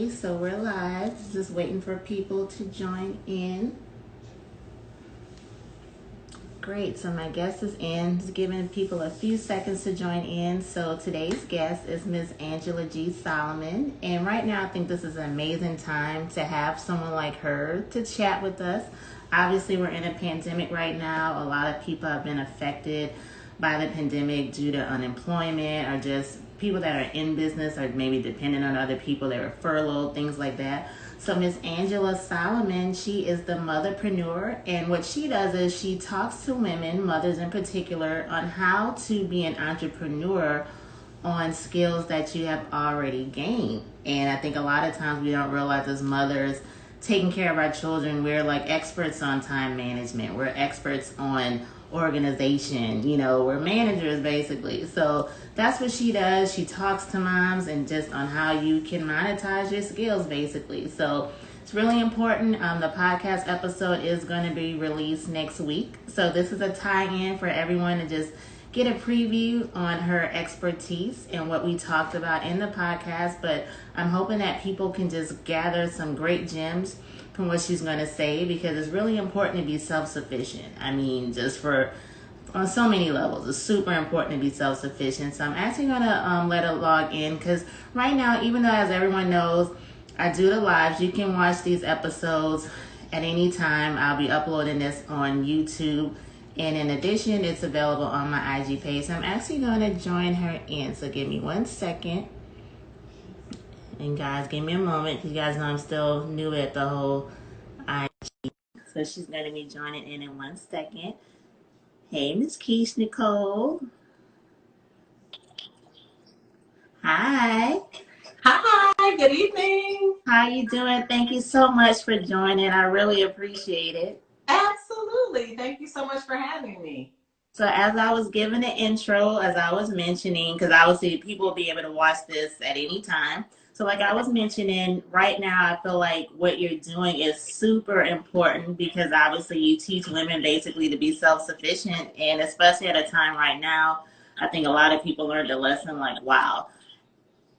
everybody. So we're live. Just waiting for people to join in. Great. So my guest is in. Just giving people a few seconds to join in. So today's guest is Ms. Angela G. Solomon. And right now I think this is an amazing time to have someone like her to chat with us. Obviously we're in a pandemic right now. A lot of people have been affected by the pandemic due to unemployment or just people that are in business or maybe dependent on other people that were furloughed, things like that. So Miss Angela Solomon, she is the motherpreneur, and what she does is she talks to women, mothers in particular, on how to be an entrepreneur on skills that you have already gained. And I think a lot of times we don't realize as mothers taking care of our children, we're like experts on time management. We're experts on organization. We're managers basically. So that's what she does. She talks to moms and just on how you can monetize your skills basically. So it's really important. The podcast episode is going to be released next week. So this is a tie-in for everyone to just get a preview on her expertise and what we talked about in the podcast. But I'm hoping that people can just gather some great gems from what she's going to say, because it's really important to be self-sufficient. I mean, just on so many levels, it's super important to be self-sufficient. So I'm actually going to let her log in, because right now, even though, as everyone knows, I do the lives, you can watch these episodes at any time. I'll be uploading this on YouTube. And in addition, it's available on my IG page. So I'm actually going to join her in. So give me 1 second. And guys, give me a moment, because you guys know I'm still new at the whole IG. So she's going to be joining in 1 second. Hey, Miss Keish Nicole. Hi. Hi, good evening. How you doing? Thank you so much for joining. I really appreciate it. Absolutely. Thank you so much for having me. So as I was giving the intro, as I was mentioning, because obviously people will be able to watch this at any time. So like I was mentioning, right now I feel like what you're doing is super important, because obviously you teach women basically to be self-sufficient, and especially at a time right now, I think a lot of people learned a lesson like, wow,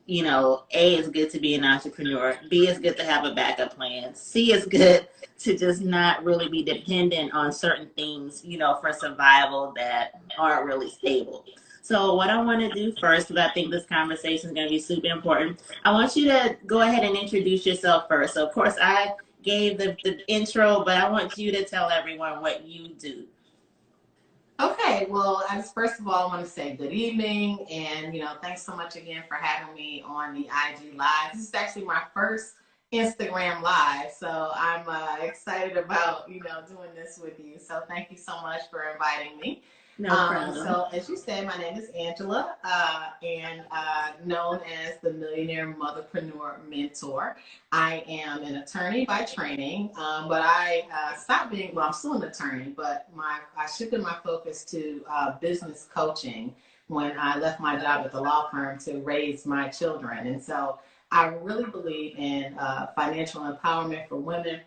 A, is good to be an entrepreneur. B, is good to have a backup plan. C, is good to just not really be dependent on certain things, for survival that aren't really stable. So what I want to do first, because I think this conversation is going to be super important, I want you to go ahead and introduce yourself first. So of course I gave the intro, but I want you to tell everyone what you do. Okay, well, first of all, I want to say good evening, and thanks so much again for having me on the IG Live. This is actually my first Instagram Live, so I'm excited about doing this with you. So thank you so much for inviting me. No problem. So as you said, my name is Angela, and known as the Millionaire Motherpreneur Mentor. I am an attorney by training, but I stopped being, well, I'm still an attorney, but I shifted my focus to business coaching when I left my job at the law firm to raise my children. And so I really believe in financial empowerment for women,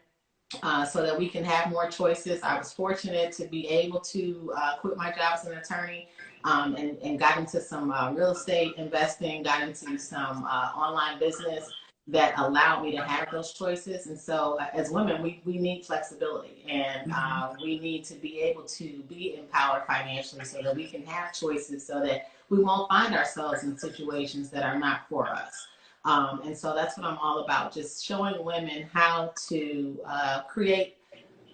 so that we can have more choices. I was fortunate to be able to quit my job as an attorney, and got into some real estate investing, got into some online business that allowed me to have those choices. And so as women, we need flexibility, and we need to be able to be empowered financially so that we can have choices, so that we won't find ourselves in situations that are not for us. And so that's what I'm all about, just showing women how to create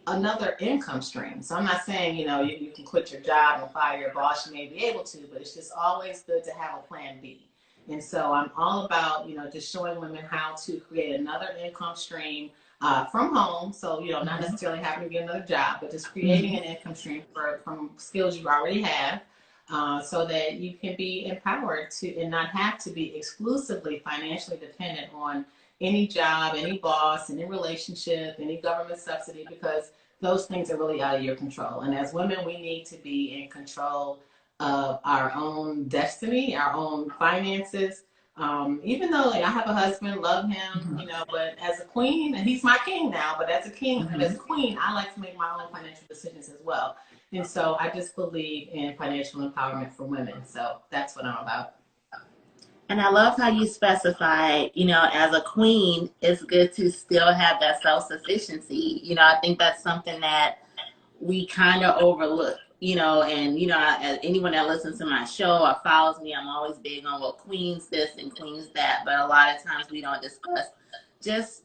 another income stream. So I'm not saying, you can quit your job and fire your boss. You may be able to, but it's just always good to have a plan B. And so I'm all about, just showing women how to create another income stream from home. So, not necessarily having to get another job, but just creating an income stream from skills you already have. So that you can be empowered to and not have to be exclusively financially dependent on any job, any boss, any relationship, any government subsidy, because those things are really out of your control. And as women, we need to be in control of our own destiny, our own finances. Even though I have a husband, love him, but as a queen, and he's my king now, but as a king, as a queen, I like to make my own financial decisions as well. And so I just believe in financial empowerment for women. So that's what I'm about. And I love how you specify, as a queen, it's good to still have that self sufficiency. I think that's something that we kind of overlook, and, as anyone that listens to my show or follows me, I'm always big on, well, queens this and queens that. But a lot of times we don't discuss just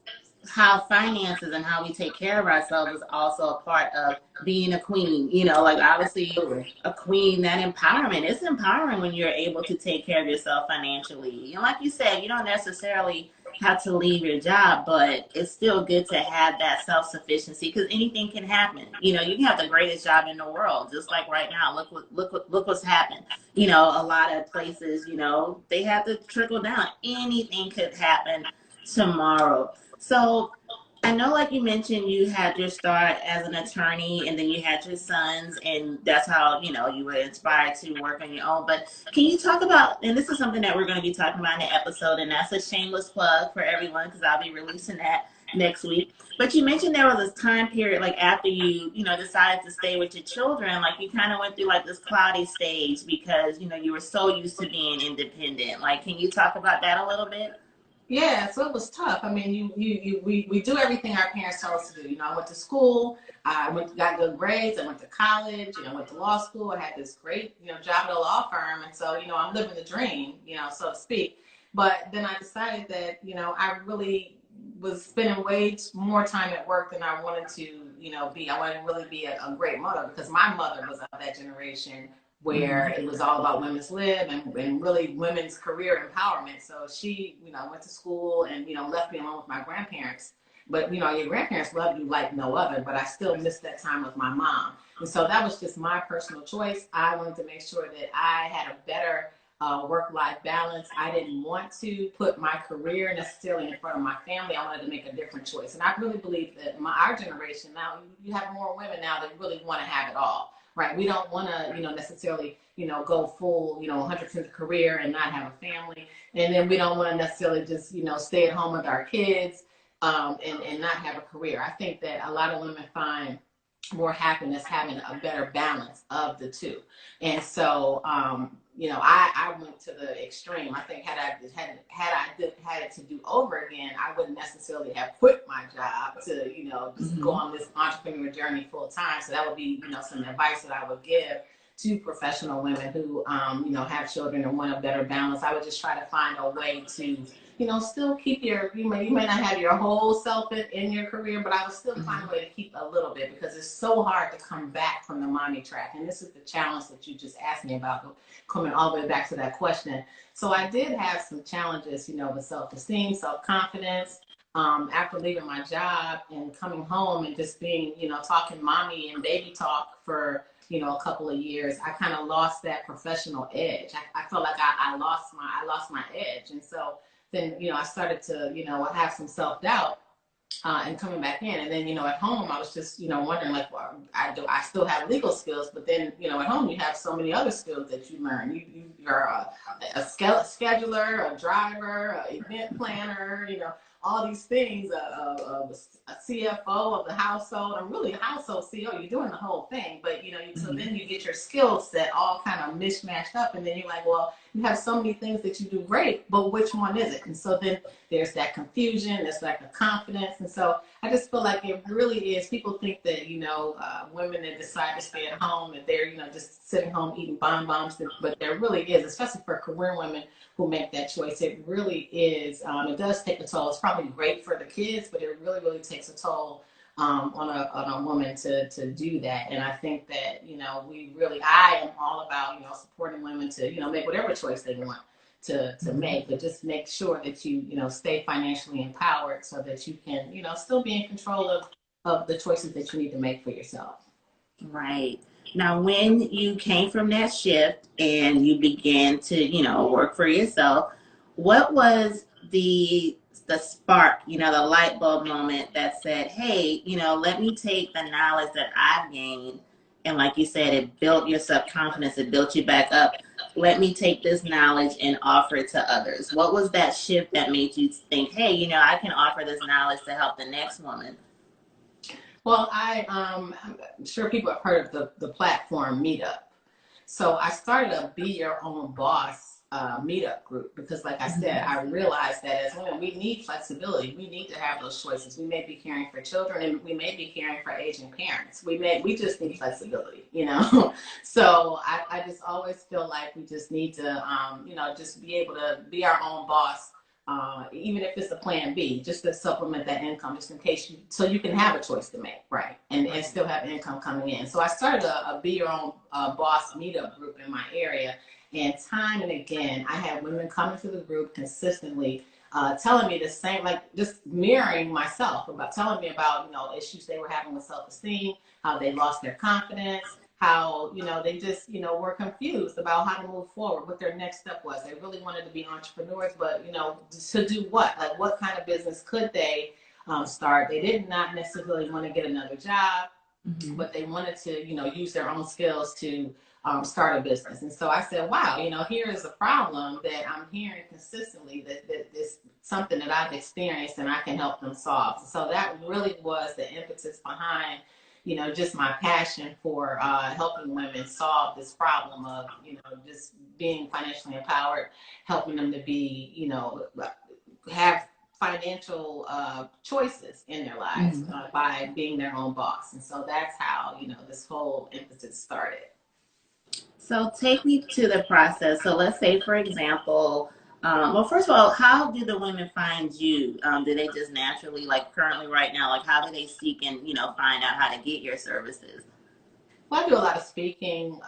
how finances and how we take care of ourselves is also a part of being a queen. Like obviously Absolutely. a queen, that empowerment, it's empowering when you're able to take care of yourself financially. And like you said, you don't necessarily have to leave your job, but it's still good to have that self-sufficiency because anything can happen. You can have the greatest job in the world, just like right now. Look what's happened. A lot of places, they have to trickle down. Anything could happen tomorrow. So I know, like you mentioned, you had your start as an attorney and then you had your sons, and that's how, you were inspired to work on your own. But can you talk about, and this is something that we're going to be talking about in the episode, and that's a shameless plug for everyone because I'll be releasing that next week. But you mentioned there was this time period, like after you, decided to stay with your children, like you kind of went through like this cloudy stage because, you were so used to being independent. Like, can you talk about that a little bit? Yeah, so it was tough. I mean, we do everything our parents tell us to do. I went to school, got good grades, I went to college, went to law school. I had this great, job at a law firm, and so, I'm living the dream, so to speak. But then I decided that, I really was spending way more time at work than I wanted to, be. I wanted to really be a great mother because my mother was of that generation where Mm-hmm. it was all about women's lib and really women's career empowerment. So she, went to school and, left me alone with my grandparents. But, your grandparents love you like no other, but I still miss that time with my mom. And so that was just my personal choice. I wanted to make sure that I had a better work-life balance. I didn't want to put my career necessarily in front of my family. I wanted to make a different choice. And I really believe that our generation now, you have more women now that really want to have it all. Right. We don't want to, necessarily, go full, 100% career and not have a family. And then we don't want to necessarily just, stay at home with our kids and not have a career. I think that a lot of women find more happiness having a better balance of the two. And so, I went to the extreme. I think had I it to do over again, I wouldn't necessarily have quit my job to, just go Mm-hmm. on this entrepreneur journey full time. So that would be, some advice that I would give to professional women who, have children and want a better balance. I would just try to find a way to, still keep you may not have your whole self in your career, but I would still find a way to keep a little bit because it's so hard to come back from the mommy track. And this is the challenge that you just asked me about, coming all the way back to that question. So I did have some challenges, with self-esteem, self-confidence. After leaving my job and coming home and just being, talking mommy and baby talk for, a couple of years, I kind of lost that professional edge. I felt like I lost my edge. And so then, I started to, have some self-doubt and coming back in. And then, at home, I was just, wondering, like, well, I still have legal skills, but then, at home, you have so many other skills that you learn. You're a scheduler, a driver, an event planner, all these things, a CFO of the household. I'm really a household CEO. You're doing the whole thing, but, so then you get your skill set all kind of mishmashed up. And then you're like, well, you have so many things that you do great, but which one is it? And so then there's that confusion, there's like the confidence. And so I just feel like it really is. People think that, women that decide to stay at home, that they're, just sitting home eating bonbons, but there really is, especially for career women who make that choice. It really is. It does take a toll. It's probably great for the kids, but it really, really takes a toll on a woman to do that. And I think that, I am all about, supporting women to, make whatever choice they want to make, but just make sure that you, stay financially empowered so that you can, still be in control of the choices that you need to make for yourself. Right. Now, when you came from that shift and you began to, work for yourself, what was the spark, the light bulb moment that said, "Hey, let me take the knowledge that I've gained, and like you said, it built your self-confidence, it built you back up. Let me take this knowledge and offer it to others." What was that shift that made you think, "Hey, I can offer this knowledge to help the next woman"? Well, I'm sure people have heard of the platform Meetup. So I started a Be Your Own Boss meetup group, because like I said, I realized that as women, we need flexibility. We need to have those choices. We may be caring for children and we may be caring for aging parents. We just need flexibility, you know? So I just always feel like we just need to, you know, just be able to be our own boss. Even if it's a plan B, just to supplement that income, just in case so you can have a choice to make, right? And still have income coming in. So I started a Be Your Own Boss meetup group in my area. And time and again, I had women coming to the group consistently, telling me the same, like just mirroring myself, about telling me about, you know, issues they were having with self-esteem, how they lost their confidence, how, you know, they just, you know, were confused about how to move forward, what their next step was. They really wanted to be entrepreneurs, but, you know, to do what? Like, what kind of business could they start? They did not necessarily want to get another job, but they wanted to, you know, use their own skills to start a business. And so I said, wow, you know, here is a problem that I'm hearing consistently, that this something that I've experienced and I can help them solve. So that really was the impetus behind, you know, just my passion for helping women solve this problem of, you know, just being financially empowered, helping them to be, you know, have financial choices in their lives by being their own boss. And so that's how, you know, this whole emphasis started. So take me to the process. So let's say, for example, well, first of all, how do the women find you? Do they just naturally, like currently right now, like how do they seek and, you know, find out how to get your services? Well, I do a lot of speaking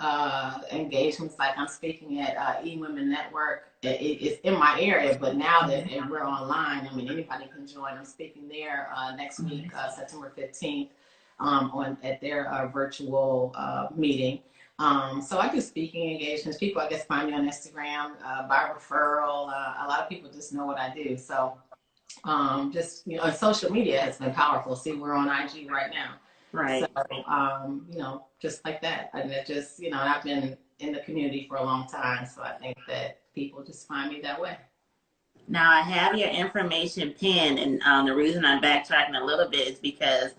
engagements. Like I'm speaking at eWomen Network. It's in my area, but now that we're online, I mean, anybody can join. I'm speaking there next week, September 15th, at their virtual meeting. So I do speaking engagements. People, I guess, find me on Instagram by referral. A lot of people just know what I do. So just, you know, social media has been powerful. See, we're on IG right now. Right. So, you know, just like that. And it just, you know, I've been in the community for a long time. So I think that people just find me that way. Now I have your information pinned, and the reason I'm backtracking a little bit is because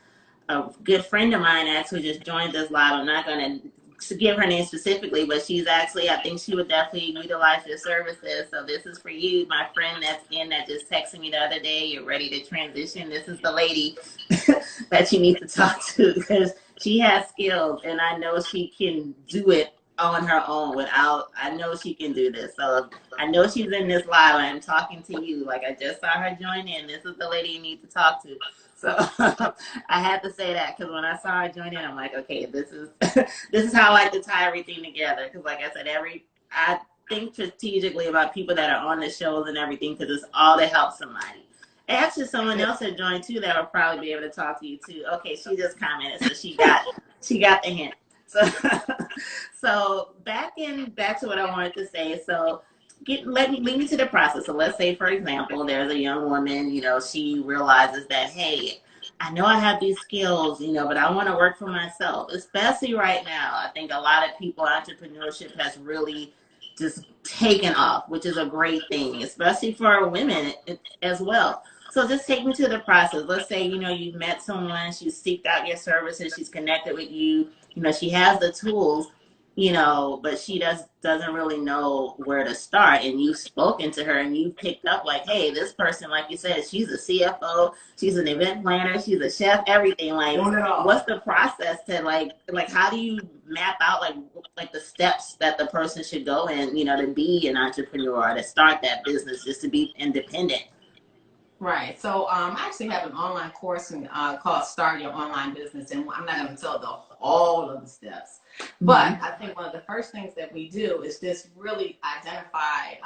a good friend of mine actually just joined this live. I'm not going to give her name specifically, but she's actually, I think she would definitely utilize your services. So this is for you, my friend that's in that just texted me the other day. You're ready to transition. This is the lady that you need to talk to, because she has skills and I know she can do it on her own without, I know she can do this. So I know she's in this live. I'm talking to you. Like, I just saw her join in. This is the lady you need to talk to. So I had to say that, because when I saw her join in, I'm like, okay, this is this is how I like to tie everything together. Because like I said, I think strategically about people that are on the shows and everything, because it's all to help somebody. Actually, someone else had joined too that would probably be able to talk to you too. Okay, she just commented, so she got the hint. So so back to what I wanted to say. So lead me to the process. So let's say, for example, there's a young woman, you know, she realizes that, hey, I know I have these skills, you know, but I want to work for myself, especially right now. I think a lot of people, entrepreneurship has really just taken off, which is a great thing, especially for women as well. So just take me to the process. Let's say, you know, you met someone, she seeked out your services, she's connected with you, you know, she has the tools, you know, but she doesn't really know where to start. And you've spoken to her and you've picked up like, hey, this person, like you said, she's a CFO, she's an event planner, she's a chef, everything. Like, what's the process to like how do you map out like the steps that the person should go in, you know, to be an entrepreneur, to start that business, just to be independent? Right. So I actually have an online course called Start Your Online Business, and I'm not going to tell all of the steps, but I think one of the first things that we do is just really identify,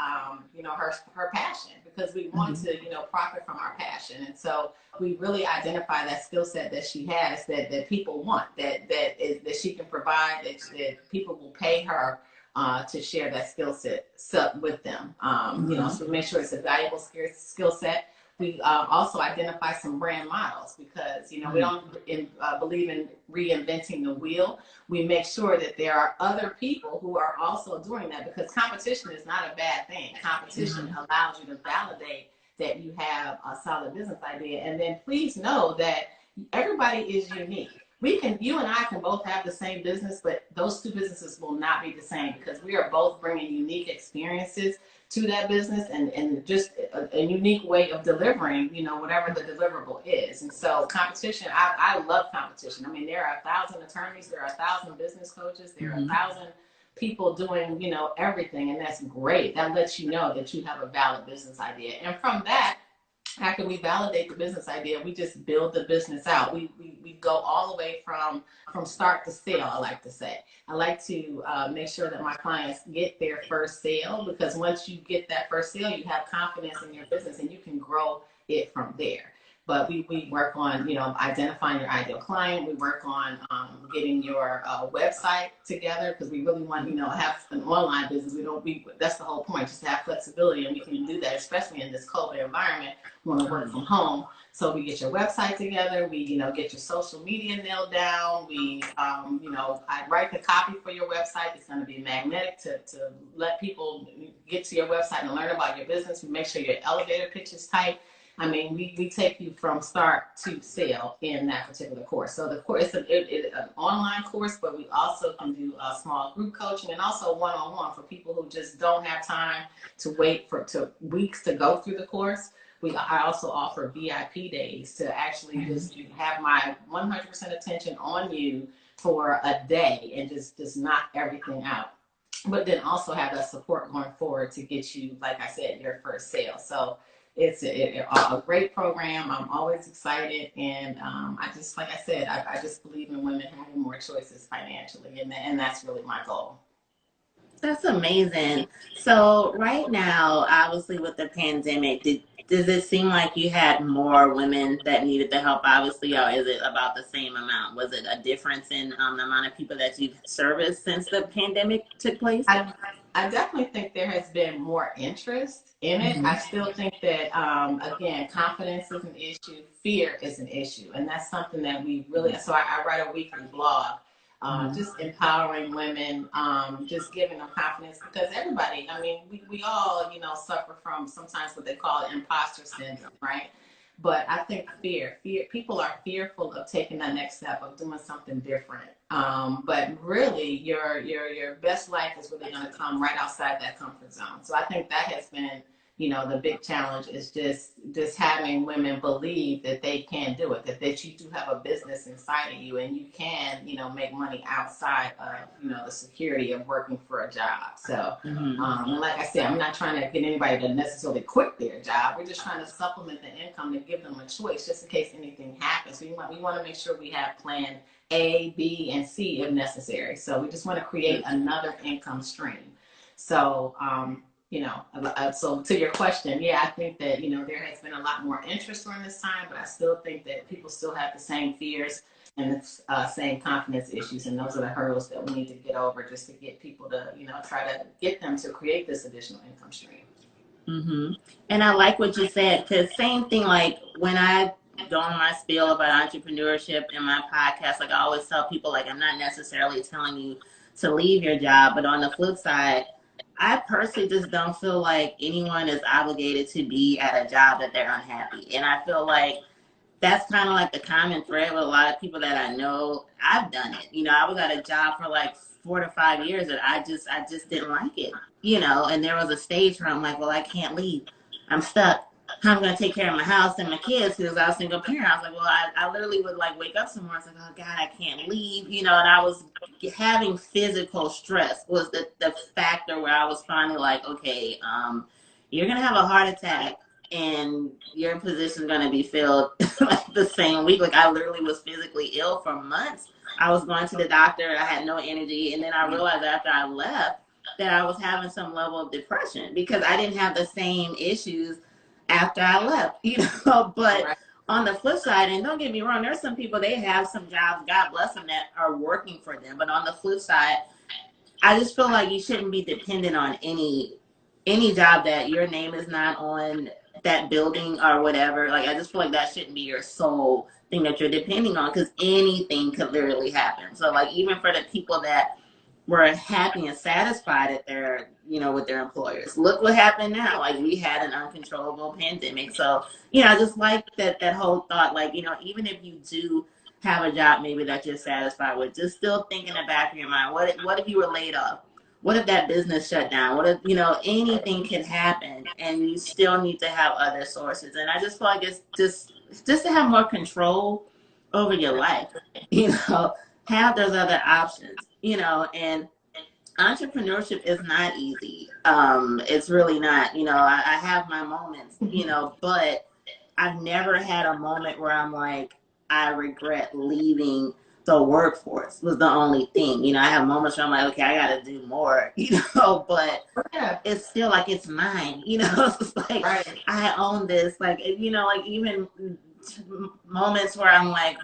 you know, her passion, because we want to, you know, profit from our passion, and so we really identify that skill set that she has, that people want, that she can provide, that people will pay her to share that skill set with them. You know, so we make sure it's a valuable skill set. We also identify some brand models, because, you know, we don't believe in reinventing the wheel. We make sure that there are other people who are also doing that, because competition is not a bad thing. Competition allows you to validate that you have a solid business idea. And then please know that everybody is unique. you and I can both have the same business, but those two businesses will not be the same because we are both bringing unique experiences to that business and just a unique way of delivering, whatever the deliverable is. And so competition, I love competition. I mean, there are 1,000 attorneys, there are 1,000 business coaches, there are 1,000 people doing, everything. And that's great. That lets you know that you have a valid business idea. And from that, after we validate the business idea, we just build the business out. We go all the way from start to sale, I like to say. I like to make sure that my clients get their first sale, because once you get that first sale, you have confidence in your business and you can grow it from there. But we work on, identifying your ideal client. We work on getting your website together, because we really want, have an online business. That's the whole point, just to have flexibility. And we can do that, especially in this COVID environment, when we work from home. So we get your website together. We, get your social media nailed down. We, I write the copy for your website. It's going to be magnetic to let people get to your website and learn about your business. We make sure your elevator pitch is tight. I mean, we take you from start to sale in that particular course. So the course, it's an online course, but we also can do a small group coaching and also one-on-one for people who just don't have time to wait for weeks to go through the course. I also offer VIP days to actually just have my 100% attention on you for a day and just knock everything out. But then also have that support going forward to get you, like I said, your first sale. So it's a great program. I'm always excited. And I just, like I said, I just believe in women having more choices financially. And that's really my goal. That's amazing. So right now, obviously with the pandemic, does it seem like you had more women that needed the help, obviously, or is it about the same amount? Was it a difference in the amount of people that you've serviced since the pandemic took place? I definitely think there has been more interest in it. I still think that, again, confidence is an issue. Fear is an issue. And that's something that we really, so I write a weekly blog, just empowering women, just giving them confidence, because everybody, I mean, we all, suffer from sometimes what they call imposter syndrome, right? But I think fear, people are fearful of taking that next step, of doing something different. But really, your best life is really going to come right outside that comfort zone. So I think that has been, the big challenge, is just having women believe that they can do it, that you do have a business inside of you and you can, make money outside of, the security of working for a job. So, and like I said, I'm not trying to get anybody to necessarily quit their job. We're just trying to supplement the income to give them a choice, just in case anything happens. So we want to make sure we have plan A, B, and C if necessary. So we just want to create another income stream. So, so to your question, yeah, I think that, there has been a lot more interest during this time, but I still think that people still have the same fears and the same confidence issues. And those are the hurdles that we need to get over, just to get people to, try to get them to create this additional income stream. And I like what you said, because same thing, like when I go on my spiel about entrepreneurship in my podcast, like I always tell people, like, I'm not necessarily telling you to leave your job, but on the flip side, I personally just don't feel like anyone is obligated to be at a job that they're unhappy. And I feel like that's kind of like the common thread with a lot of people that I know. I've done it. I was at a job for like 4 to 5 years and I just didn't like it, and there was a stage where I'm like, well, I can't leave. I'm stuck. How am I going to take care of my house and my kids? Because I was a single parent. I was like, well, I literally would like wake up somewhere. I was like, oh God, I can't leave, and I was having physical stress was the factor where I was finally like, okay, you're going to have a heart attack and your position is going to be filled like the same week. Like I literally was physically ill for months. I was going to the doctor. I had no energy. And then I realized after I left that I was having some level of depression because I didn't have the same issues after I left, but on the flip side, and don't get me wrong, there's some people, they have some jobs, God bless them, that are working for them. But on the flip side, I just feel like you shouldn't be dependent on any job that your name is not on that building or whatever. Like, I just feel like that shouldn't be your sole thing that you're depending on, because anything could literally happen. So like, even for the people that were happy and satisfied at their, with their employers. Look what happened now. Like we had an uncontrollable pandemic. So, I just like that whole thought, like, even if you do have a job maybe that you're satisfied with, just still think in the back of your mind, what if you were laid off? What if that business shut down? What if, anything could happen and you still need to have other sources? And I just feel like it's just to have more control over your life, you know, have those other options, and entrepreneurship is not easy. It's really not, I have my moments, but I've never had a moment where I'm like, I regret leaving the workforce was the only thing. I have moments where I'm like, okay, I got to do more, but Yeah. it's still like it's mine, it's just like Right. I own this, like, like even moments where I'm like,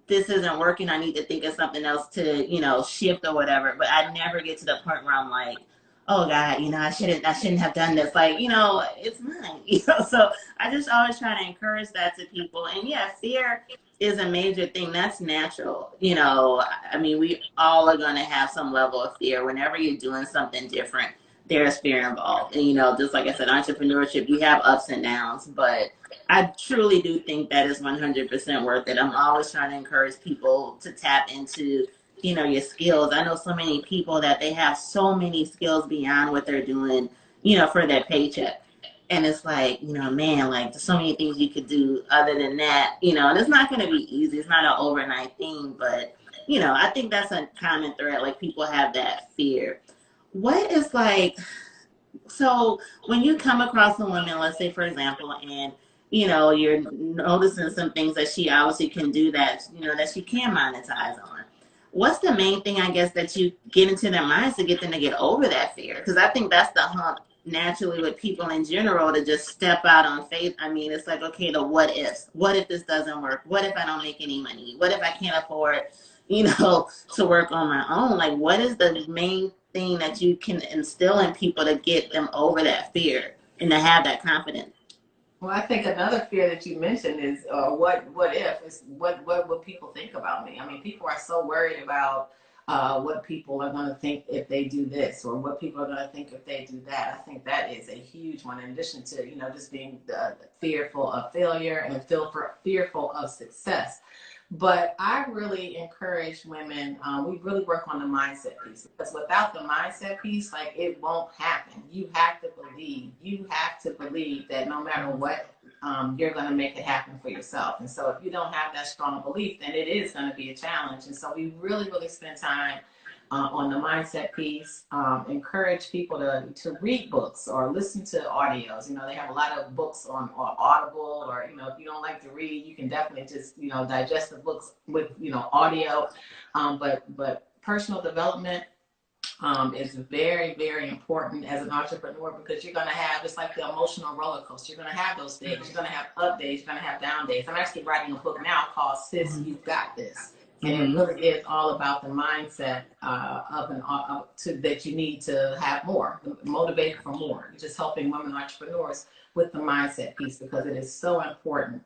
this isn't working, I need to think of something else to, shift or whatever. But I never get to the point where I'm like, oh God, I shouldn't have done this. Like, it's mine. So I just always try to encourage that to people. And yeah, fear is a major thing. That's natural. I mean, we all are gonna have some level of fear. Whenever you're doing something different, there's fear involved. And just like I said, entrepreneurship, you have ups and downs, but I truly do think that is 100% worth it. I'm always trying to encourage people to tap into, your skills. I know so many people that they have so many skills beyond what they're doing, for their paycheck. And it's like, man, like there's so many things you could do other than that, and it's not going to be easy. It's not an overnight thing, but, I think that's a common thread. Like people have that fear. What is like, so when you come across a woman, let's say for example, and you're noticing some things that she obviously can do that that she can monetize on. What's the main thing I guess that you get into their minds to get them to get over that fear? Because I think that's the hump naturally with people in general to just step out on faith. I mean, it's like, okay, the what ifs. What if this doesn't work? What if I don't make any money? What if I can't afford, to work on my own? Like, what is the main thing that you can instill in people to get them over that fear and to have that confidence? Well, I think another fear that you mentioned is what if is what would people think about me? I mean, people are so worried about what people are going to think if they do this, or what people are going to think if they do that. I think that is a huge one. In addition to just being fearful of failure and fearful of success. But I really encourage women, we really work on the mindset piece, because without the mindset piece, like, it won't happen. You have to believe that no matter what, you're going to make it happen for yourself. And so if you don't have that strong belief, then it is going to be a challenge. And so we really, really spend time on the mindset piece. Encourage people to read books or listen to audios. They have a lot of books on or Audible, or if you don't like to read, you can definitely just digest the books with audio. But personal development is very, very important as an entrepreneur, because you're going to have, it's like the emotional roller coaster. You're going to have those days. You're going to have up days. You're going to have down days. I'm actually writing a book now called Sis, You've Got This. And it really is all about the mindset that you need to have more, motivated for more. Just helping women entrepreneurs with the mindset piece, because it is so important.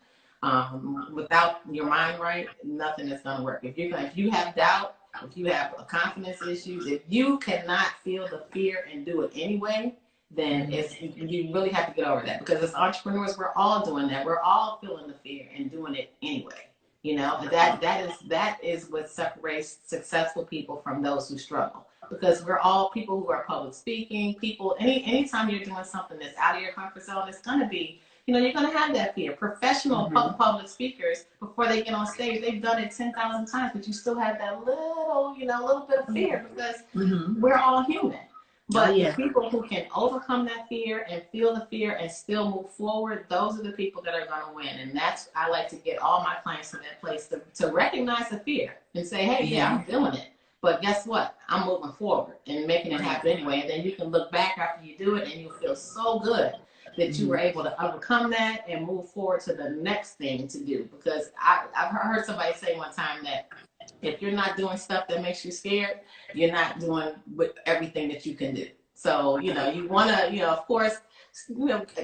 Without your mind right, nothing is going to work. If you have doubt, if you have confidence issues, if you cannot feel the fear and do it anyway, then you really have to get over that. Because as entrepreneurs, we're all doing that. We're all feeling the fear and doing it anyway. That is what separates successful people from those who struggle. Because we're all people who are public speaking, people, anytime you're doing something that's out of your comfort zone, it's going to be, you're going to have that fear. Professional public speakers, before they get on stage, they've done it 10,000 times, but you still have that little bit of fear, because we're all human. But the people who can overcome that fear and feel the fear and still move forward, those are the people that are going to win. And I like to get all my clients to that place to recognize the fear and say, hey, yeah, I'm feeling it. But guess what? I'm moving forward and making it happen anyway. And then you can look back after you do it and you'll feel so good that you were able to overcome that and move forward to the next thing to do. Because I've heard somebody say one time that if you're not doing stuff that makes you scared, you're not doing with everything that you can do. So, you want to, of course,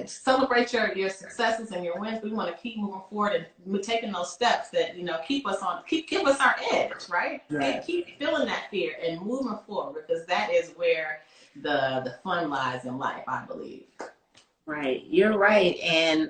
celebrate your successes and your wins. We want to keep moving forward and taking those steps that, give us our edge, right? And keep feeling that fear and moving forward, because that is where the fun lies in life, I believe. Right. You're right. And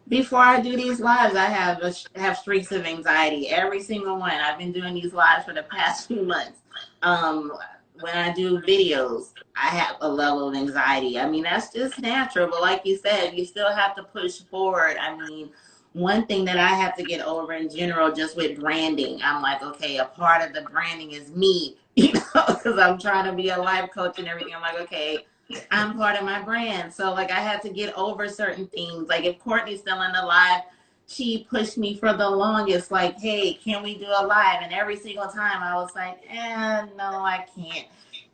before I do these lives, I have streaks of anxiety. Every single one. I've been doing these lives for the past few months. Um, when I do videos, I have a level of anxiety. I mean, that's just natural. But like you said, you still have to push forward. I mean, one thing that I have to get over in general, just with branding, I'm like, okay, a part of the branding is me, you know, because I'm trying to be a life coach and everything. I'm like, okay, I'm part of my brand. So like I had to get over certain things. Like if Courtney's still in the live, she pushed me for the longest, like, hey, can we do a live? And every single time I was like, no, I can't.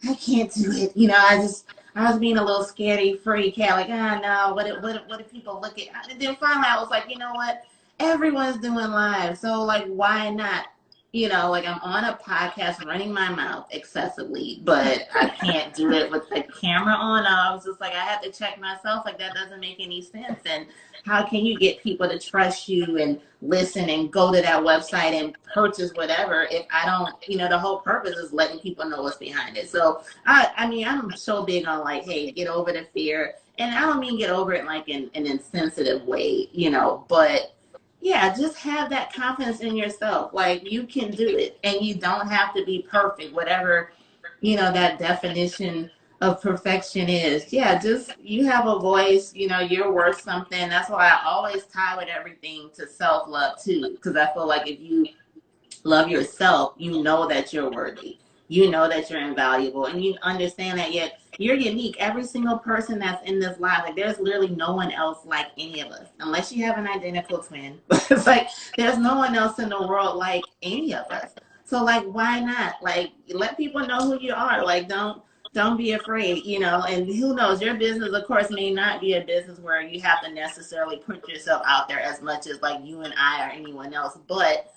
I can't do it. You know, I was being a little scaredy free cat, like, no, what if people look at, and then finally I was like, you know what? Everyone's doing live. So like why not? You know, like I'm on a podcast running my mouth excessively, but I can't do it with the camera on. I was just like, I had to check myself. Like that doesn't make any sense. And how can you get people to trust you and listen and go to that website and purchase whatever if I don't, you know, the whole purpose is letting people know what's behind it. So I mean, I'm so big on like, hey, get over the fear. And I don't mean get over it like in an insensitive way, you know, but yeah, just have that confidence in yourself. Like you can do it and you don't have to be perfect, whatever, you know, that definition of perfection is. Yeah, just you have a voice, you know, you're worth something. That's why I always tie with everything to self-love too. Because I feel like if you love yourself, you know that you're worthy. You know that you're invaluable and you understand that yet you're unique. Every single person that's in this life, like there's literally no one else like any of us, unless you have an identical twin. But it's like there's no one else in the world like any of us. So like why not? Like let people know who you are. Like don't be afraid, you know, and who knows, your business of course may not be a business where you have to necessarily put yourself out there as much as like you and I or anyone else, but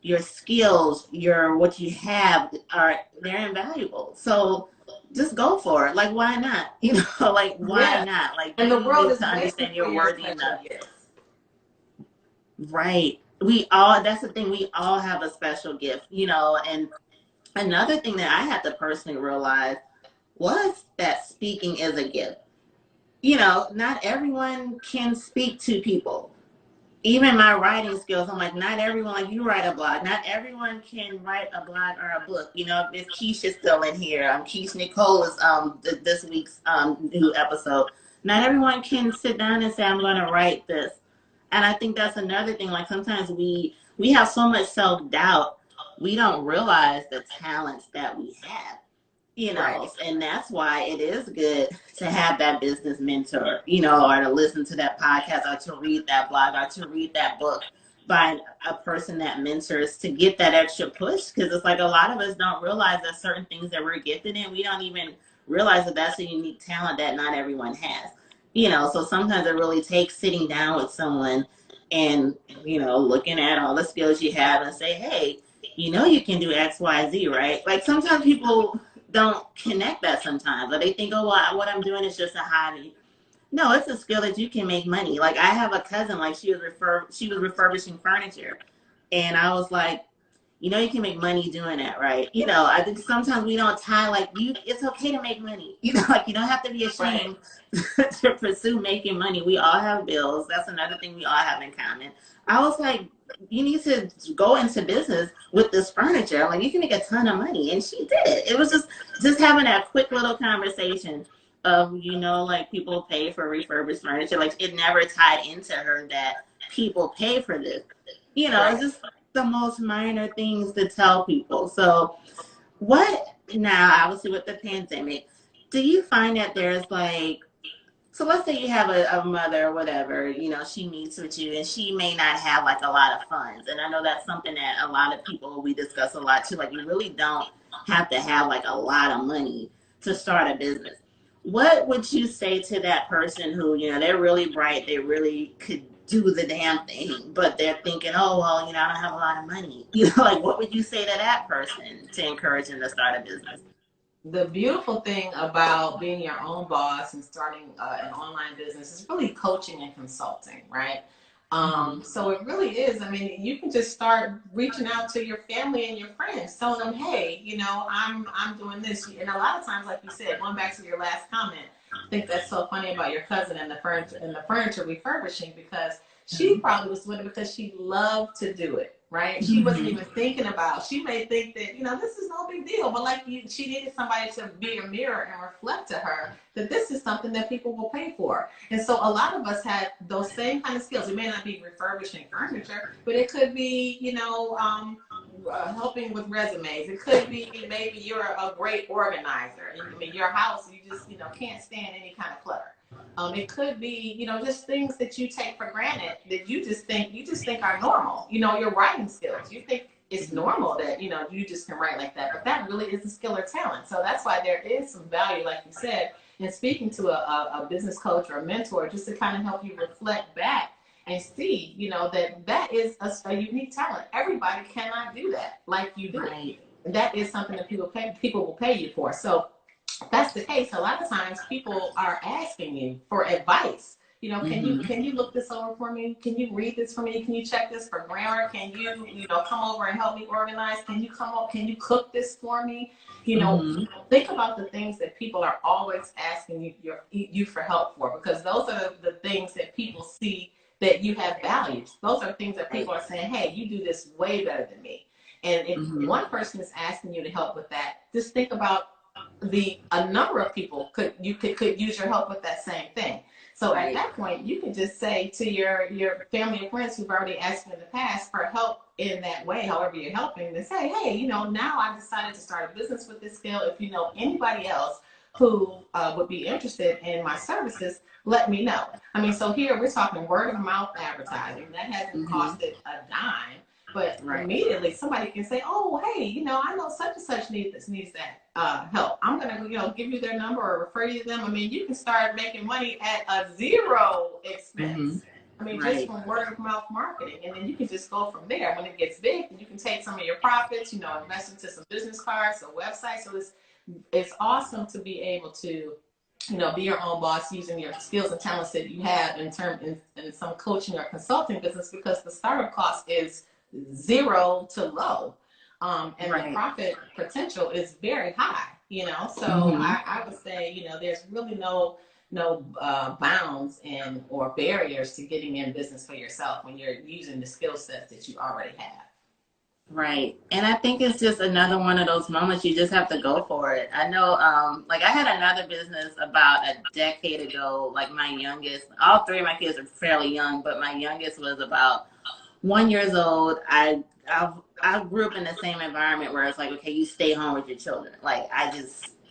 your skills, your what you have are they're invaluable. So just go for it. Like why not? You know, like why Yeah. not? Like And the you world need is to waiting understand for you're your worthy special enough. gifts. Right. We all that's the thing, we all have a special gift, you know, and another thing that I had to personally realize was that speaking is a gift. You know, not everyone can speak to people. Even my writing skills, I'm like, not everyone, like you write a blog, not everyone can write a blog or a book. You know, if Keisha's still in here, Keisha Nicole is this week's new episode. Not everyone can sit down and say, I'm going to write this. And I think that's another thing. Like sometimes we have so much self doubt, we don't realize the talents that we have, you Right. know, and that's why it is good to have that business mentor, you know, or to listen to that podcast or to read that blog or to read that book by a person that mentors to get that extra push. Because it's like a lot of us don't realize that certain things that we're gifted in, we don't even realize that that's a unique talent that not everyone has, you know. So sometimes it really takes sitting down with someone and, you know, looking at all the skills you have and say, hey, you know, you can do XYZ, right? Like sometimes people don't connect that sometimes, or they think, oh, well, what I'm doing is just a hobby. No, it's a skill that you can make money. Like I have a cousin, like she was refurbishing furniture, and I was like, you know, you can make money doing that, right? You know, I think sometimes we don't tie like you. It's okay to make money. You know, like you don't have to be Right. ashamed to pursue making money. We all have bills. That's another thing we all have in common. I was like, you need to go into business with this furniture. Like you can make a ton of money, and she did. It was just having that quick little conversation of, you know, like people pay for refurbished furniture. Like it never tied into her that people pay for this. You know, it's Right. just the most minor things to tell people. So what now, obviously with the pandemic, do you find that there's like, so let's say you have a mother or whatever, you know, she meets with you and she may not have like a lot of funds. And I know that's something that a lot of people, we discuss a lot too. Like you really don't have to have like a lot of money to start a business. What would you say to that person who, you know, they're really bright, they really could do the damn thing, but they're thinking, oh, well, you know, I don't have a lot of money. You know, like what would you say to that person to encourage them to start a business? The beautiful thing about being your own boss and starting an online business is really coaching and consulting, right? Mm-hmm. So it really is. I mean, you can just start reaching out to your family and your friends, telling them, "Hey, you know, I'm doing this." And a lot of times, like you said, going back to your last comment, I think that's so funny about your cousin and the furniture refurbishing because She probably was doing it because she loved to do it, right? She wasn't even thinking about, she may think that, this is no big deal, but she needed somebody to be a mirror and reflect to her that this is something that people will pay for. And so a lot of us had those same kind of skills. It may not be refurbishing furniture, but it could be, helping with resumes. It could be maybe you're a great organizer. I mean, your house, you just, can't stand any kind of clutter. It could be, just things that you take for granted that you just think are normal. Your writing skills. You think it's normal that, you just can write like that, but that really is a skill or talent. So that's why there is some value, like you said, in speaking to a business coach or a mentor, just to kind of help you reflect back and see, that is a unique talent. Everybody cannot do that like you do. Right. That is something that people will pay you for. So if that's the case, a lot of times people are asking you for advice. Can you look this over for me? Can you read this for me? Can you check this for grammar? Can you, come over and help me organize? Can you cook this for me? Think about the things that people are always asking you for help for, because those are the things that people see that you have values. Those are things that people are saying, hey, you do this way better than me. And if one person is asking you to help with that, just think about a number of people could use your help with that same thing. So at that point, you can just say to your family and friends who've already asked you in the past for help in that way, however you're helping, to say, hey, now I decided to start a business with this skill. If you know anybody else who would be interested in my services, let me know. I mean, so here we're talking word of mouth advertising. That hasn't costed a dime. But immediately somebody can say, oh, hey, I know such and such needs that help. I'm going to, give you their number or refer you to them. I mean, you can start making money at a zero expense. I mean, just from word of mouth marketing. And then you can just go from there. When it gets big, you can take some of your profits, invest into some business cards, a website. So it's awesome to be able to, be your own boss using your skills and talents that you have in some coaching or consulting business, because the startup cost is zero to low, and the profit potential is very high. So I would say there's really no bounds or barriers to getting in business for yourself when you're using the skill sets that you already have. Right. And I think it's just another one of those moments you just have to go for it. I know, I had another business about a decade ago. Like my youngest, all three of my kids are fairly young, but my youngest was about 1 year old. I grew up in the same environment where it's like, okay, you stay home with your children.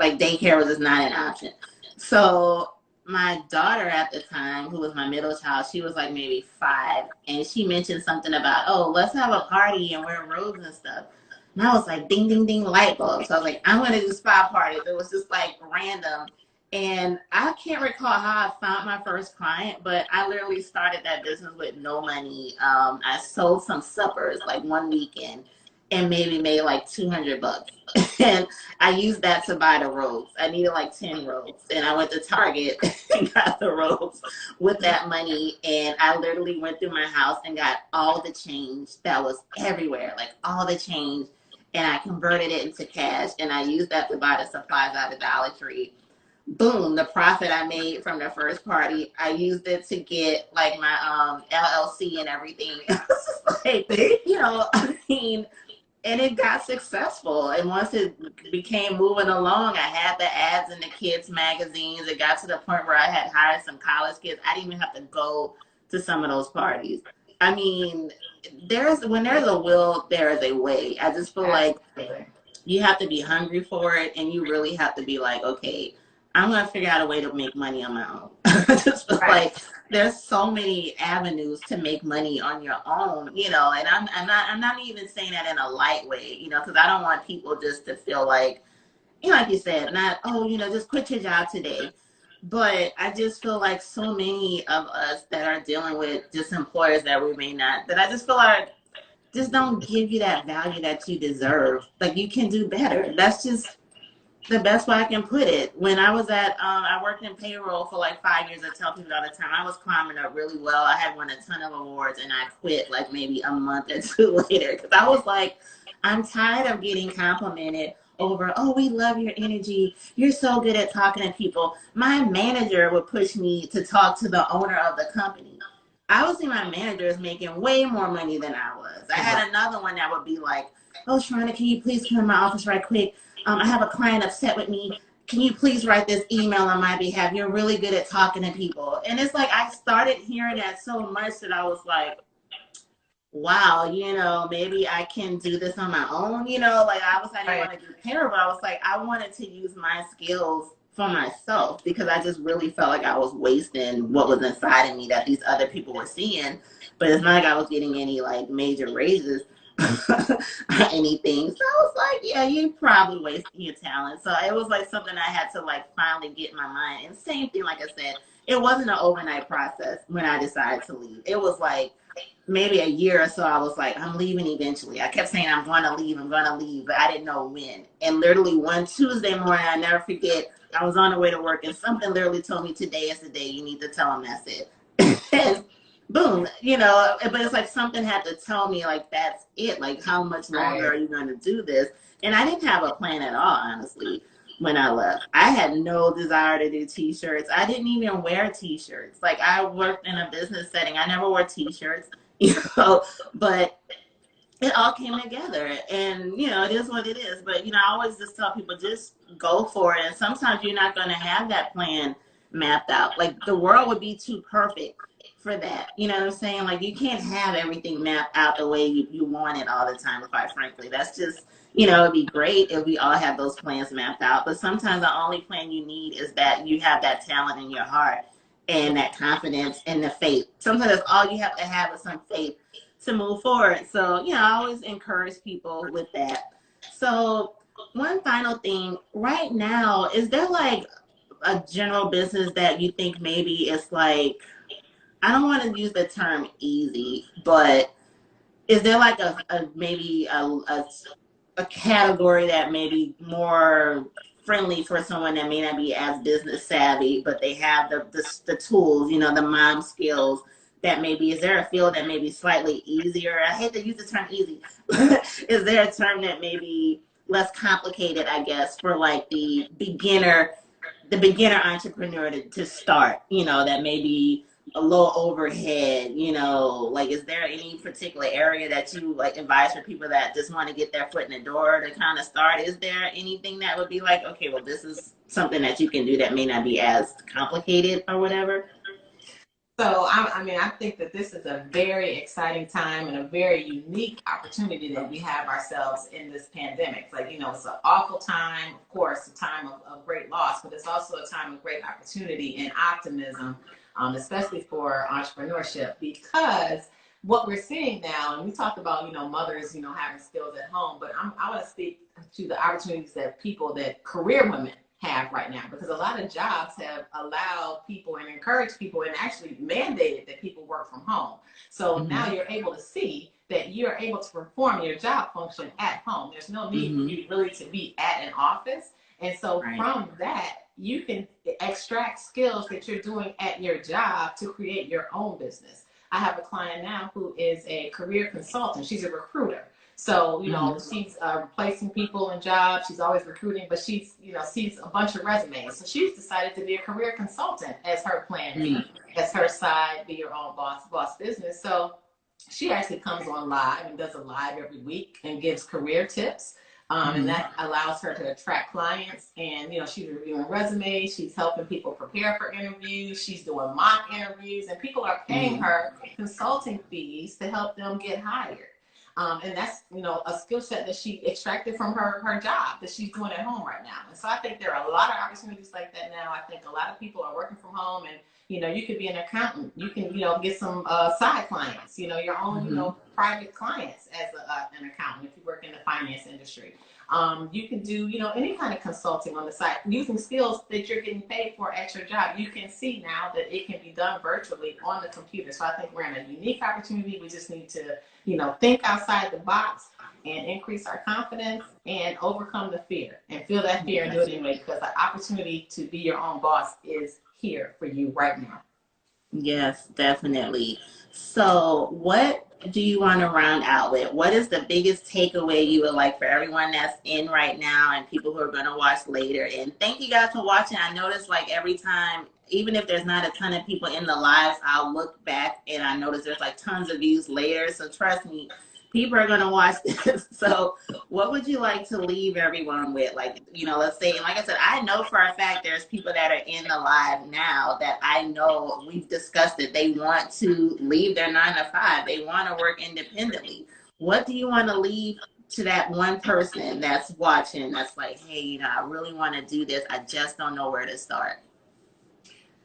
Daycare was just not an option. So my daughter at the time, who was my middle child, she was like maybe 5, and she mentioned something about, oh, let's have a party and wear robes and stuff. And I was like, ding, ding, ding, light bulb. So I was like, I'm going to do spa parties. It was just like random. And I can't recall how I found my first client, but I literally started that business with no money. I sold some suppers like one weekend and maybe made like $200. And I used that to buy the robes. I needed like 10 robes. And I went to Target and got the robes with that money. And I literally went through my house and got all the change that was everywhere, like all the change. And I converted it into cash. And I used that to buy the supplies out of Dollar Tree. Boom, the profit I made from the first party, I used it to get like my LLC and everything. And it got successful. And once it became moving along, I had the ads in the kids' magazines. It got to the point where I had hired some college kids. I didn't even have to go to some of those parties. I mean, when there's a will, there is a way. I just feel like you have to be hungry for it, and you really have to be like, okay, I'm going to figure out a way to make money on my own. Just like there's so many avenues to make money on your own, and I'm not even saying that in a light way, because I don't want people just to feel like, like you said, just quit your job today. But I just feel like so many of us that are dealing with just employers that we may not, that I just feel like just don't give you that value that you deserve. Like you can do better. That's just the best way I can put it. When I was I worked in payroll for like 5 years. I tell people all the time, I was climbing up really well. I had won a ton of awards, and I quit like maybe a month or two later because I was like, I'm tired of getting complimented over, oh, we love your energy. You're so good at talking to people. My manager would push me to talk to the owner of the company. I would see my managers making way more money than I was. I had another one that would be like, "Oh, Sharona, can you please come to my office right quick? I have a client upset with me. Can you please write this email on my behalf? You're really good at talking to people." And it's like I started hearing that so much that I was like, wow, maybe I can do this on my own. Like I didn't Right. want to do payroll, but I was like, I wanted to use my skills for myself because I just really felt like I was wasting what was inside of me that these other people were seeing. But it's not like I was getting any like major raises or anything. So I was like, yeah, you probably wasting your talent. So it was like something I had to like finally get in my mind. And same thing, like I said, it wasn't an overnight process when I decided to leave. It was like maybe a year or so, I was like, I'm leaving eventually. I kept saying, I'm going to leave, but I didn't know when. And literally one Tuesday morning, I never forget, I was on the way to work and something literally told me, today is the day, you need to tell them that's it. And boom, but it's like something had to tell me, like, that's it. Like, how much longer are you going to do this? And I didn't have a plan at all, honestly, when I left. I had no desire to do t-shirts. I didn't even wear t-shirts. Like, I worked in a business setting. I never wore t-shirts. But it all came together, and it is what it is. But I always just tell people, just go for it. And sometimes you're not going to have that plan mapped out. Like, the world would be too perfect for that. You know what I'm saying? Like, you can't have everything mapped out the way you want it all the time, quite frankly. That's just, it'd be great if we all had those plans mapped out, but sometimes the only plan you need is that you have that talent in your heart and that confidence and the faith. Sometimes that's all you have to have is some faith to move forward. So, I always encourage people with that. So, one final thing right now, is there like a general business that you think maybe it's like, I don't want to use the term easy, but is there like maybe a category that may be more friendly for someone that may not be as business savvy, but they have the tools, the mom skills, that maybe, is there a field that may be slightly easier? I hate to use the term easy. Is there a term that may be less complicated, I guess, for like the beginner entrepreneur to start, that may be a low overhead, like, is there any particular area that you like advise for people that just want to get their foot in the door to kind of start? Is there anything that would be like, okay, well, this is something that you can do that may not be as complicated or whatever? So, I think that this is a very exciting time and a very unique opportunity that we have ourselves in this pandemic. Like, it's an awful time, of course, a time of great loss, but it's also a time of great opportunity and optimism, especially for entrepreneurship, because what we're seeing now, and we talked about, mothers, having skills at home, but I want to speak to the opportunities that career women have right now, because a lot of jobs have allowed people and encouraged people and actually mandated that people work from home. So now you're able to see that you're able to perform your job function at home. There's no need for you really to be at an office. And so from that, you can extract skills that you're doing at your job to create your own business. I have a client now who is a career consultant. She's a recruiter. So, she's replacing people in jobs. She's always recruiting, but she's, sees a bunch of resumes. So she's decided to be a career consultant as her plan B, as her side, be your own boss business. So she actually comes on live and does a live every week and gives career tips. And that allows her to attract clients. And, she's reviewing resumes. She's helping people prepare for interviews. She's doing mock interviews. And people are paying her consulting fees to help them get hired. And that's, a skill set that she extracted from her job that she's doing at home right now. And so I think there are a lot of opportunities like that now. I think a lot of people are working from home, and, you could be an accountant. You can, get some side clients, your own, private clients as an accountant if you work in the finance industry. You can do, any kind of consulting on the side using skills that you're getting paid for at your job. You can see now that it can be done virtually on the computer. So I think we're in a unique opportunity. We just need to, think outside the box and increase our confidence and overcome the fear and feel that fear and do it anyway, because the opportunity to be your own boss is here for you right now. Yes, definitely. So, what do you want to round out with? What is the biggest takeaway you would like for everyone that's in right now and people who are going to watch later? And thank you guys for watching. I notice like every time, even if there's not a ton of people in the lives, I'll look back and I notice there's like tons of views later. So, trust me, people are going to watch this. So, what would you like to leave everyone with? Like, let's say, and like I said, I know for a fact there's people that are in the live now that I know we've discussed it. They want to leave their 9 to 5. They want to work independently. What do you want to leave to that one person that's watching that's like, hey, I really want to do this. I just don't know where to start.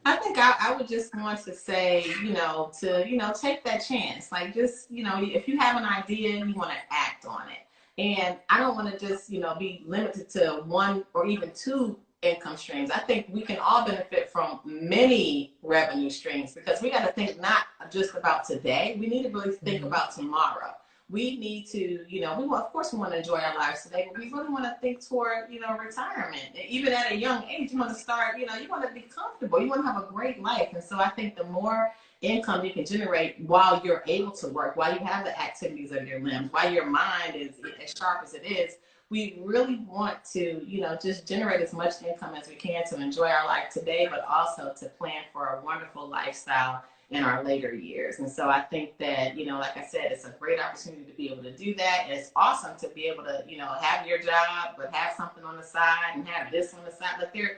I think I would just want to say, take that chance. Like, just, if you have an idea, you want to act on it. And I don't want to just, be limited to one or even two income streams. I think we can all benefit from many revenue streams because we got to think not just about today. We need to really think about tomorrow. We need to, of course we want to enjoy our lives today, but we really want to think toward, retirement. And even at a young age, you want to start, you want to be comfortable. You want to have a great life. And so I think the more income you can generate while you're able to work, while you have the activities of your limbs, while your mind is as sharp as it is, we really want to, just generate as much income as we can to enjoy our life today, but also to plan for a wonderful lifestyle in our later years. And so I think that, like I said, it's a great opportunity to be able to do that. And it's awesome to be able to, have your job, but have something on the side and have this on the side. But the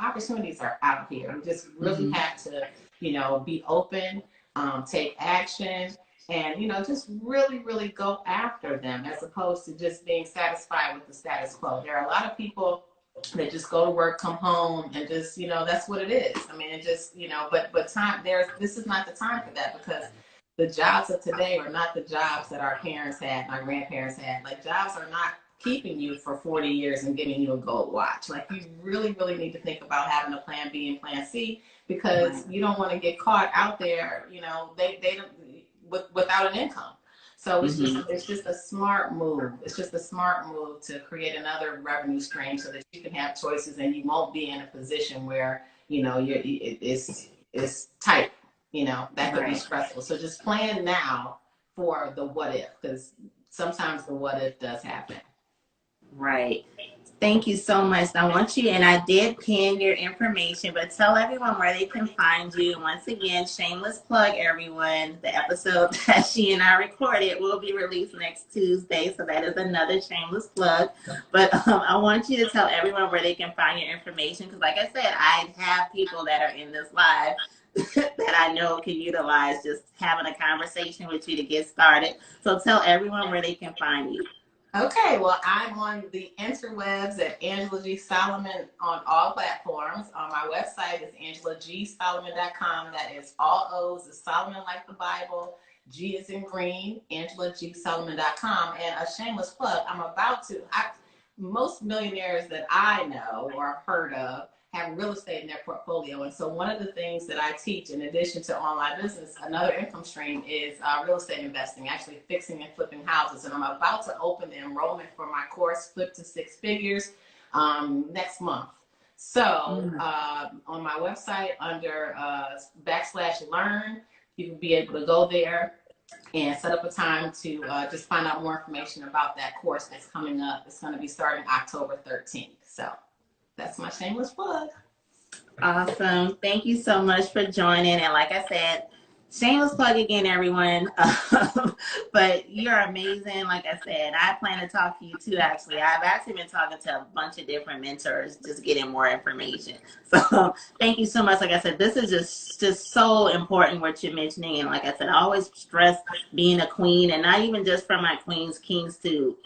opportunities are out here. We just really have to, be open, take action, and, just really, really go after them as opposed to just being satisfied with the status quo. There are a lot of people that just go to work, come home, and just, that's what it is. I mean, it just, but this is not the time for that because the jobs of today are not the jobs that our parents had, our grandparents had. Like, jobs are not keeping you for 40 years and giving you a gold watch. Like, you really, really need to think about having a plan B and plan C because you don't want to get caught out there, they don't, without an income. So it's just a smart move. It's just a smart move to create another revenue stream so that you can have choices and you won't be in a position where, it's tight, that could be stressful. So just plan now for the what if, because sometimes the what if does happen. Right. Thank you so much. I want you, and I did pin your information, but tell everyone where they can find you. Once again, shameless plug, everyone. The episode that she and I recorded will be released next Tuesday, so that is another shameless plug. But I want you to tell everyone where they can find your information, because like I said, I have people that are in this live that I know can utilize just having a conversation with you to get started. So tell everyone where they can find you. Okay, well, I'm on the interwebs at Angela G. Solomon on all platforms. My website is angelagsolomon.com. That is all O's, is Solomon like the Bible, G is in green, angelagsolomon.com. And a shameless plug, most millionaires that I know or have heard of have real estate in their portfolio. And so one of the things that I teach, in addition to online business, another income stream is real estate investing, actually fixing and flipping houses. And I'm about to open the enrollment for my course, Flip to Six Figures, next month. So on my website under /learn, you can be able to go there and set up a time to just find out more information about that course that's coming up. It's going to be starting October 13th. So that's my shameless plug. Awesome. Thank you so much for joining. And like I said, shameless plug again, everyone. But you're amazing. Like I said, I plan to talk to you too, actually. I've actually been talking to a bunch of different mentors, just getting more information. So thank you so much. Like I said, this is just so important what you're mentioning. And like I said, I always stress being a queen, and not even just for my queens, kings too.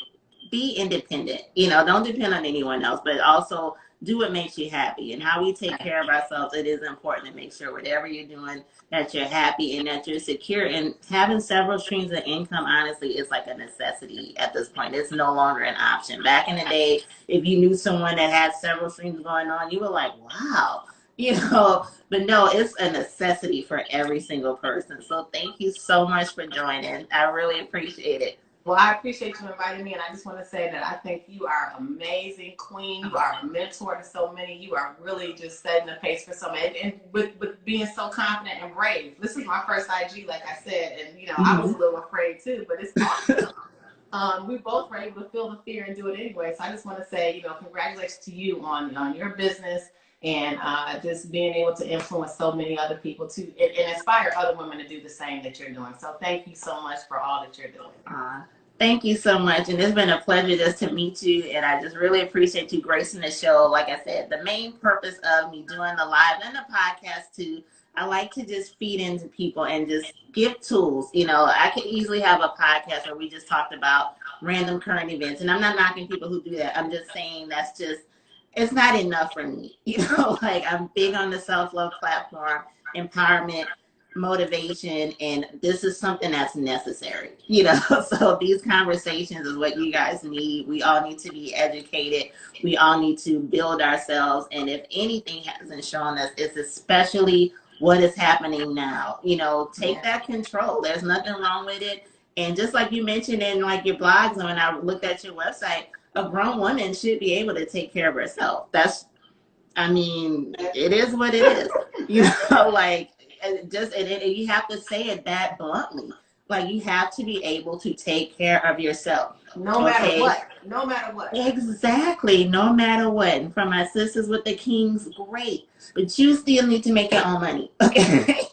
Be independent. Don't depend on anyone else, but also do what makes you happy. And how we take care of ourselves, it is important to make sure whatever you're doing that you're happy and that you're secure. And having several streams of income, honestly, is like a necessity at this point. It's no longer an option. Back in the day, if you knew someone that had several streams going on, you were like, wow. But no, it's a necessity for every single person. So thank you so much for joining. I really appreciate it. Well, I appreciate you inviting me, and I just want to say that I think you are amazing, queen. You are a mentor to so many. You are really just setting the pace for so many, and with being so confident and brave. This is my first IG, like I said, and I was a little afraid too, but it's awesome. We both were able to feel the fear and do it anyway. So I just want to say, congratulations to you on your business and just being able to influence so many other people to and inspire other women to do the same that you're doing. So thank you so much for all that you're doing. Thank you so much. And it's been a pleasure just to meet you. And I just really appreciate you gracing the show. Like I said, the main purpose of me doing the live and the podcast too, I like to just feed into people and just give tools. I could easily have a podcast where we just talked about random current events. And I'm not knocking people who do that. I'm just saying it's not enough for me. Like I'm big on the self-love platform, empowerment, motivation, and this is something that's necessary. So these conversations is what you guys need. We all need to be educated. We all need to build ourselves, and if anything hasn't shown us, it's especially what is happening now. Take that control. There's nothing wrong with it. And just like you mentioned in like your blogs, and when I looked at your website, a grown woman should be able to take care of herself. It is what it is. Like you have to say it that bluntly. Like you have to be able to take care of yourself. No matter what. No matter what. Exactly. No matter what. And for my sisters with the kings, great. But you still need to make your own money. Okay.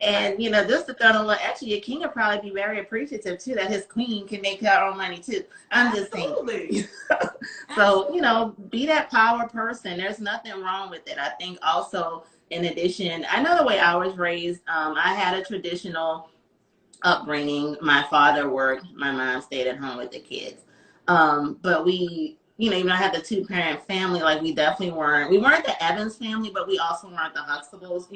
And just to throw in actually your king will probably be very appreciative too that his queen can make her own money too. I'm just saying. So, be that power person. There's nothing wrong with it. I think also in addition, I know the way I was raised, I had a traditional upbringing. My father worked, my mom stayed at home with the kids. But we, even though I had the 2-parent family, like we weren't the Evans family, but we also weren't the Huxtables,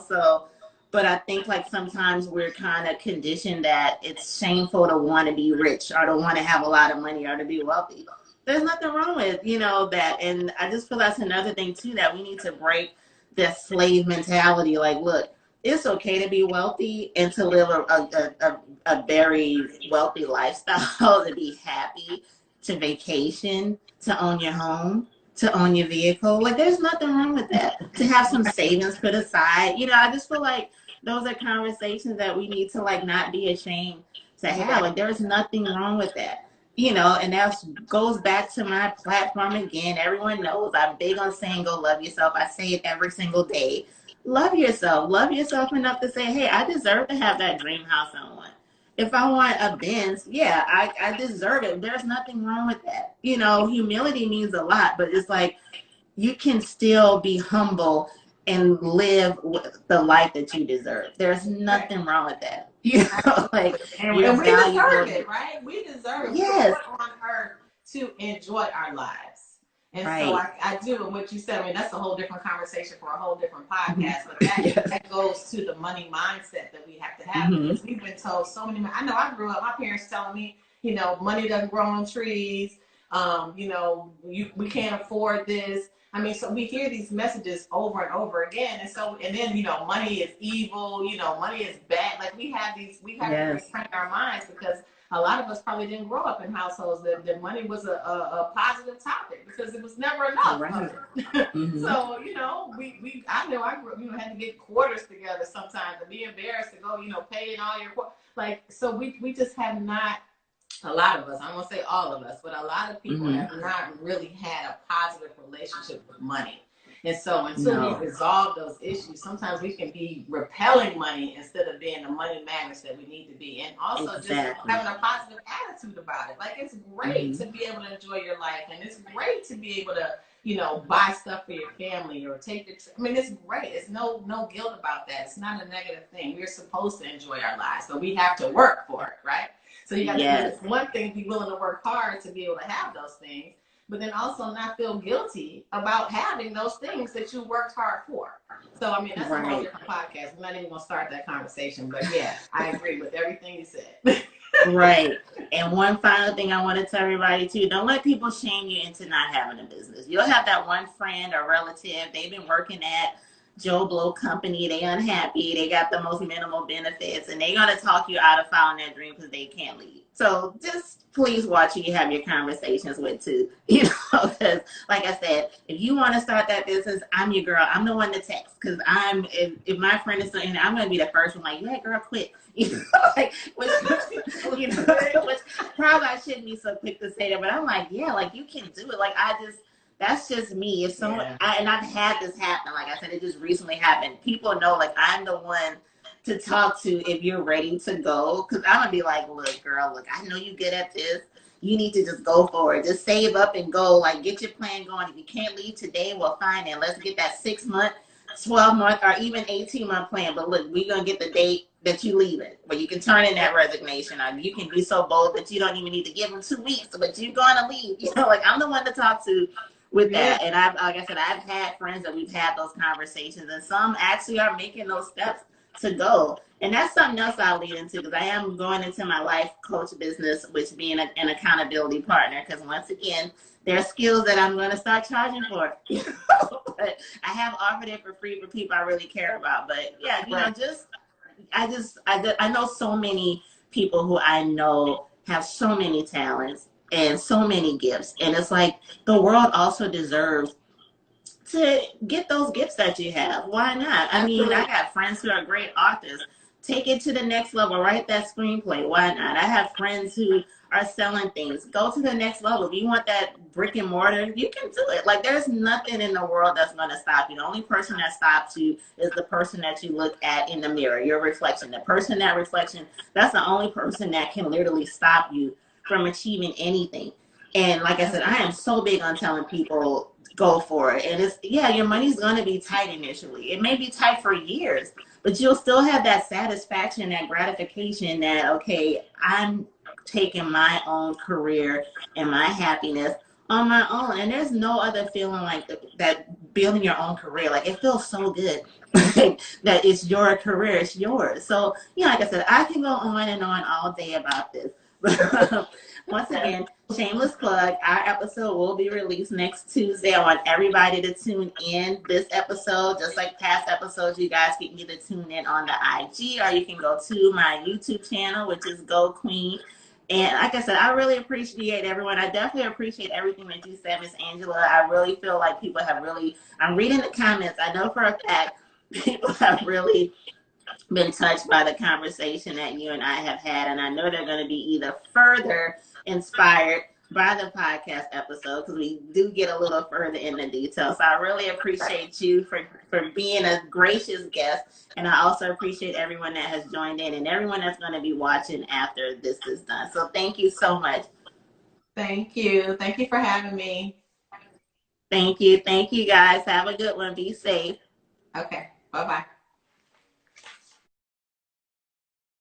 so, but I think like sometimes we're kind of conditioned that it's shameful to want to be rich or to want to have a lot of money or to be wealthy. There's nothing wrong with, that. And I just feel that's another thing too, that we need to break that slave mentality. Like, look, it's okay to be wealthy and to live a very wealthy lifestyle, to be happy, to vacation, to own your home, to own your vehicle. Like, there's nothing wrong with that. To have some savings put aside. I just feel like those are conversations that we need to like not be ashamed to have. Like, there's nothing wrong with that. And that goes back to my platform again. Everyone knows I'm big on saying go love yourself. I say it every single day. Love yourself. Love yourself enough to say, hey, I deserve to have that dream house I want. If I want a Benz, yeah, I deserve it. There's nothing wrong with that. Humility means a lot, but it's like you can still be humble and live the life that you deserve. There's nothing wrong with that. Like, and we deserve it, right? We deserve it. Yes. We're on earth to enjoy our lives. And so I do, and what you said, that's a whole different conversation for a whole different podcast, but that goes to the money mindset that we have to have, because we've been told so many, I know I grew up, my parents telling me, money doesn't grow on trees, we can't afford this. So we hear these messages over and over again. And then, money is evil, money is bad. Like we have to retrain our minds, because a lot of us probably didn't grow up in households that money was a positive topic, because it was never enough. Right. So, I know I grew up, had to get quarters together sometimes and be embarrassed to go, pay in all your, so we just have not, a lot of us, I won't say all of us, but a lot of people have not really had a positive relationship with money. And so until we resolve those issues, sometimes we can be repelling money instead of being the money magnets that we need to be. And also just having a positive attitude about it. Like, it's great to be able to enjoy your life, and it's great to be able to, buy stuff for your family or take the it's great. It's no guilt about that. It's not a negative thing. We're supposed to enjoy our lives, but we have to work for it, right? So you got to do one thing, be willing to work hard to be able to have those things, but then also not feel guilty about having those things that you worked hard for. So, that's a whole different podcast. We're not even going to start that conversation, but yeah, I agree with everything you said. Right. And one final thing I want to tell everybody too, don't let people shame you into not having a business. You'll have that one friend or relative, they've been working at Joe Blow company. They unhappy. They got the most minimal benefits, and they're gonna talk you out of following their dream because they can't leave. So just please watch who you have your conversations with too. You know, because like I said, if you want to start that business, I'm your girl. I'm the one to text because if my friend is saying, I'm gonna be the first one. Like, yeah, girl, quit. You know, like which probably I shouldn't be so quick to say that, but I'm like, yeah, like you can do it. Like that's just me. If someone, and I've had this happen, like I said, it just recently happened. People know, like, I'm the one to talk to if you're ready to go. Because I'm going to be like, look, girl, look, I know you're good at this. You need to just go for it. Just save up and go. Like, get your plan going. If you can't leave today, well, fine. And let's get that 6-month, 12-month, or even 18-month plan. But look, we're going to get the date that you leave it, where you can turn in that resignation. Or you can be so bold that you don't even need to give them 2 weeks, but you're going to leave. You know, like, I'm the one to talk to with that. And like I said, I've had friends that we've had those conversations, and some actually are making those steps to go. And that's something else I'll lead into, because I am going into my life coach business, which being an accountability partner, because once again, there are skills that I'm going to start charging for. But I have offered it for free for people I really care about. But yeah, you know, I know so many people who I know have so many talents and so many gifts, and it's like the world also deserves to get those gifts that you have. Why not? I mean, I got friends who are great authors. Take it to the next level. Write that screenplay. Why not? I have friends who are selling things. Go to the next level. If you want that brick and mortar, you can do it. Like, there's nothing in the world that's going to stop you. The only person that stops you is the person that you look at in the mirror, your reflection. The person, that reflection, that's the only person that can literally stop you from achieving anything. And like I said, I am so big on telling people, go for it. And it's, yeah, your money's going to be tight initially. It may be tight for years, but you'll still have that satisfaction, that gratification that, okay, I'm taking my own career and my happiness on my own. And there's no other feeling like that building your own career. Like, it feels so good that it's your career, it's yours. So, you know, like I said, I can go on and on all day about this. Once again, shameless plug, our episode will be released next Tuesday. I want everybody to tune in this episode. Just like past episodes, you guys can either tune in on the IG, or you can go to my YouTube channel, which is Go Queen. And like I said, I really appreciate everyone. I definitely appreciate everything that you said, Miss Angela. I really feel like people have really, I'm reading the comments. I know for a fact people have really been touched by the conversation that you and I have had. And I know they're going to be either further inspired by the podcast episode, because we do get a little further in the details. So I really appreciate you for being a gracious guest. And I also appreciate everyone that has joined in and everyone that's going to be watching after this is done. So thank you so much. Thank you. Thank you for having me. Thank you. Thank you, guys. Have a good one. Be safe. Okay. Bye-bye.